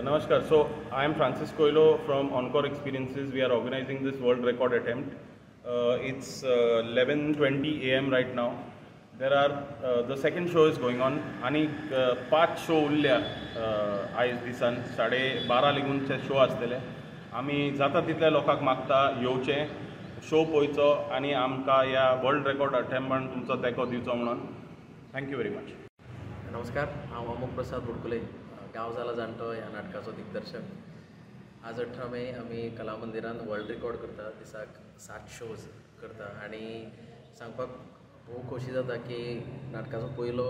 Namaskar. So I am Francis Coelho from Encore Experiences. We are organizing this world record attempt. It's 11:20 a.m. right now. There are the second show is going on. आणि 5 show उरल्या आयज दिसान 12:30 लेगूनचे show आसतले. आमी जाता तितल्या लोकांक मागता येवचे शो पळोवचो आनी आमकां ह्या वर्ल्ड रेकॉर्ड अटेम्पान तुमचो तेंको दिवचो म्हणून. Thank you very much. नमस्कार, हांव अमोक प्रसाद बोडकुले, गांव जाला जाणटो ह्या नाटकाचो दिग्दर्शक. आज 18 मे आमी कला मंदिरान वर्ल्ड रेकॉर्ड करता. दिसाक 7 शोज करता आनी सांगपाक खूब खोशी जाता की नाटकाचो पयलो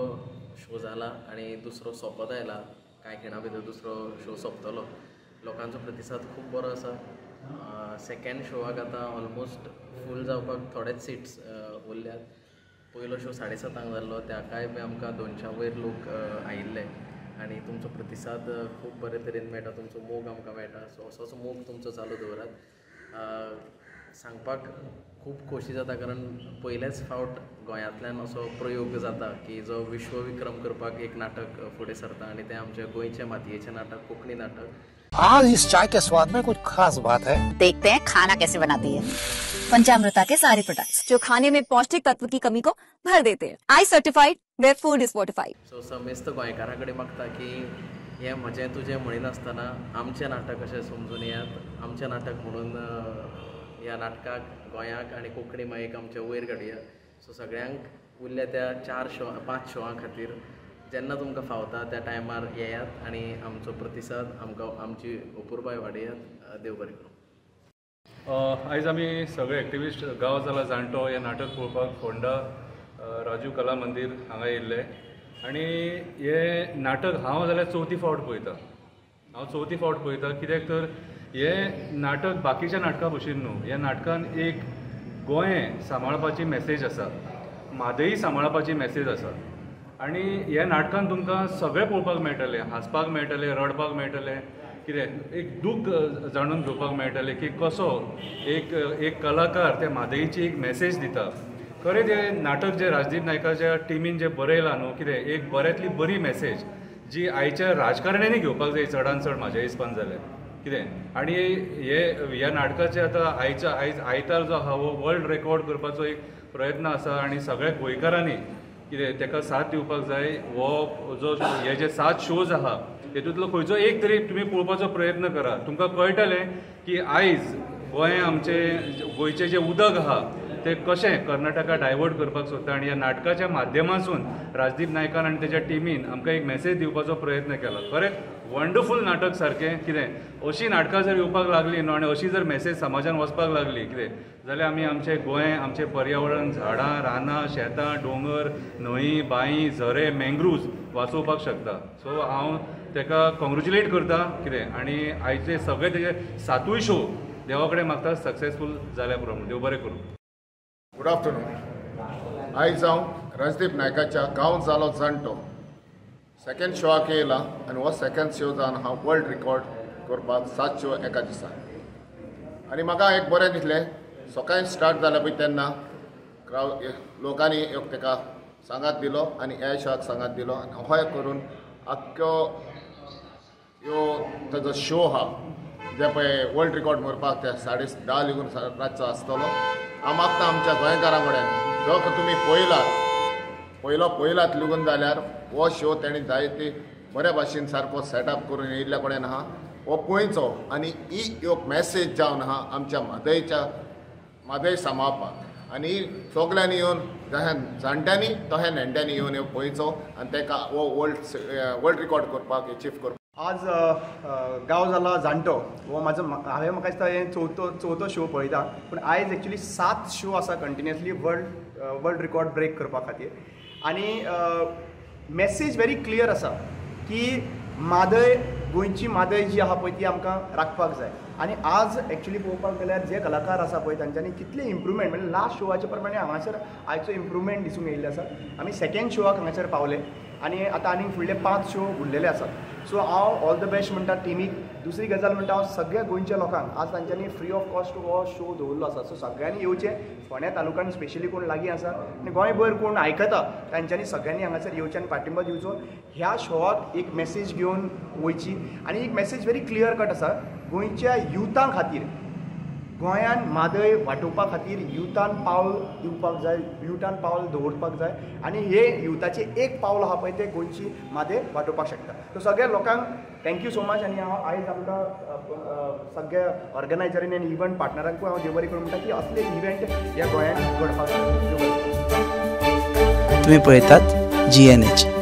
शो जाला आनी दुसरो सोंपत आयला. कांय खिणा भितर दुसरो शो सोंपतलो. लोकांचो प्रतिसाद खूब बरो आसा. सेकंड शोवाक आतां ऑलमोस्ट फूल जावपाक थोडेच सिट्स उरल्यात. पयलो शो 7:30 जाल्लो, त्याकाय बी आमकां 200 वयर लोक आयिल्ले आनी तुमचो प्रतिसाद खूब बरे तरेन मेळटा. तुमचो मोग आमकां मेळटा. सो असोच मोग तुमचो चालू दवरात. सांगपाक खूब खोशी जाता कारण पयलेच फावट गोंयांतल्यान असो प्रयोग जाता की जो विश्वविक्रम करपाक एक नाटक फुडें सरता आनी तें आमचें गोंयचें मातयेचें नाटक, कोंकणी नाटक. आज इस चाय के स्वाद में कुछ खास बात है. देखते हैं खाना कैसे बनाती है. पंचामृता के सारे प्रोडक्ट्स जो खाने में पौष्टिक तत्व की कमी को भर देते हैं. I certified where food is fortified. So समेस्त गोंयकारां कडेन मागता की हें म्हजें तुजें म्हणिनासतना आमचें नाटक अशें समजून येयात. आमचें नाटक म्हणून ह्या नाटकाक गोंयाक आनी कोंकणी मायेक आमच्या वयर काडया. सो सगळ्यांक उरल्या त्या 5 शोआं खातीर जेन्ना तुमकां फावता त्या टायमार येयात आनी आमचो प्रतिसाद आमकां आमची अपुरबाय वाडयात. देव बरें करूं. आयज आमी सगळे एक्टिविस्ट गांव जाला जाणटो हें नाटक पळोवपाक फोंडा राजू कला मंदिर हांगा येयल्ले आनी हें नाटक हांव जाल्यार 4थी फावट पळयता. हांव 4थी फावट पळयता कित्याक तर हें नाटक बाकीच्या नाटकां भशेन न्हू. ह्या नाटकान एक गोंय सांबाळपाची मॅसेज आसा, म्हादई सांबाळपाची मॅसेज आसा आनी ह्या नाटकान तुमकां सगळें पळोवपाक मेळटलें. हांसपाक मेळटलें, रडपाक मेळटलें, कितें एक दूख जाणून घेवपाक मेळटलें की कसो एक कलाकार त्या म्हादईची एक मॅसेज दिता. खरें तें नाटक जें राजदीप नायकाच्या टिमीन जें बरयलां न्हू, कितें एक बऱ्यांतली बरी मॅसेज जी आयच्या राजकारण्यांनी घेवपाक जाय चडान चड म्हाज्या हिसपान जाल्यार कितें. आनी ह्या नाटकाचे आतां आयज आयतार जो आहा हो वर्ल्ड रेकॉर्ड करपाचो एक प्रयत्न आसा आनी सगळ्या गोंयकारांनी कितें ताका साथ दिवपाक जाय. हो जो हे जे 7 शोज आहा हेतूंतलो खंयचो एक तरी तुमी पळोवपाचो प्रयत्न करा. तुमकां कळटलें की आयज गोंय आमचें गोंयचें जें उदक आहा तें कशें कर्नाटका डायवर्ट करपाक सोदता आनी ह्या नाटकाच्या माध्यमांतसून राजदीप नायकान आनी तेज्या टिमीन आमकां एक मॅसेज दिवपाचो प्रयत्न केला. खरें वंडरफूल नाटक सारकें. कितें अशीं नाटकां जर येवपाक लागलीं न्हू आनी अशी जर मॅसेज समाजान वचपाक लागली कितें जाल्यार आमी आमचें गोंय, आमचें पर्यावरण, झाडां, रानां, शेतां, दोंगर, न्हंय, बांय, झरे, मँग्रुव्ज वाचोवपाक शकता. सो हांव ताका कॉंग्रेच्युलेट करता कितें आनी आयचे सगळे तेजे 7य शो देवा कडेन मागता सक्सेसफूल जाल्या प्रमाणे. देव बरें करूं. Good afternoon. आयज हांव राजदीप नायकाच्या गांव जालो जाणटो सेकंड शोआक येयला आनी हो सेकंड शो जावन हांव वर्ल्ड रिकॉर्ड करपाक 7 शो एका दिसान. आनी म्हाका एक बरें दिसलें. सकाळीं स्टार्ट जालें पळय तेन्ना लोकांनी ताका सांगात दिलो आनी ह्या शोआक सांगात दिलो आनी हो करून आख्खो ताजो शो आहा जे पळय वर्ल्ड रिकॉर्ड करपाक ते 10:30 लेगून रातचो आसतलो. हांव मागता आमच्या गोंयकारां कडेन जो तुमी पयलात लेगून जाल्यार हो शो तेणी जायते बऱ्या भाशेन सारको सेटअप करून येयल्ल्या कडेन आहा हो पळोवचो आनी ही एक मॅसेज जावन आहा आमच्या म्हादय सांबाळपाक आनी सगल्यांनी येवन जशें जाणट्यांनी तशें नेण्ट्यांनी येवन पळोवचो आनी ताका हो वर्ल्ड रिकॉर्ड करपाक अचीव करपाक. आज गांव जाला जाणटो हो हांवें म्हाका दिसता हें चवथो शो पळयता पूण आयज एक्चुली 7 शो आसा कंटिन्युअसली वर्ल्ड रिकॉर्ड ब्रेक करपा खातीर. आनी मॅसेज व्हेरी क्लियर आसा की म्हादय, गोंयची म्हादय जी आहा पळय ती आमकां राखपाक जाय. आनी आज एक्चुली पळोवपाक गेल्यार जे कलाकार आसा पळय तांच्यांनी कितले इम्प्रुवमेंट म्हणजे लास्ट शोवाचे प्रमाणे हांगासर आयचो इम्प्रुवमेंट दिसूंक येयल्ले आसा. आमी सेकंड शोवाक हांगासर पावले आनी आतां आनीक फुडले 5 शो उरलेले आसात. सो हांव ऑल द बेस्ट म्हणटा टिमीक. दुसरी गजाल म्हणटा हांव सगळ्या गोंयच्या लोकांक आज तांच्यांनी फ्री ऑफ कॉस्ट हो शो दवरलो आसा. सो सगळ्यांनी येवचें. फोंड्या तालुक्यान स्पेशली कोण लागीं आसा आनी गोंयभर कोण आयकता तांच्यांनी सगळ्यांनी हांगासर येवचें आनी पाठिंबा दिवचो. ह्या शोवाक एक मॅसेज घेवन वयची आनी एक मॅसेज व्हेरी क्लियर कट आसा गोंयच्या युथां खातीर. गोंयान मादय वांटोवपा खातीर युथान पावल दिवपाक जाय, युथान पावल दवरपाक जाय आनी हे युथाचें एक पावल आहा पळय तें गोंयची मादय वांटोवपाक शकता. सो सगळ्या लोकांक थँक्यू सो मच. आनी हांव आयज आमकां सगळ्या ऑर्गनायझरांनी आनी इव्हंट पार्टनरांकूय हांव देव बरें करूं म्हणटा की असले इव्हेंट ह्या गोंयांत घडपाक जाय. तुम्ही पळयतात GNH.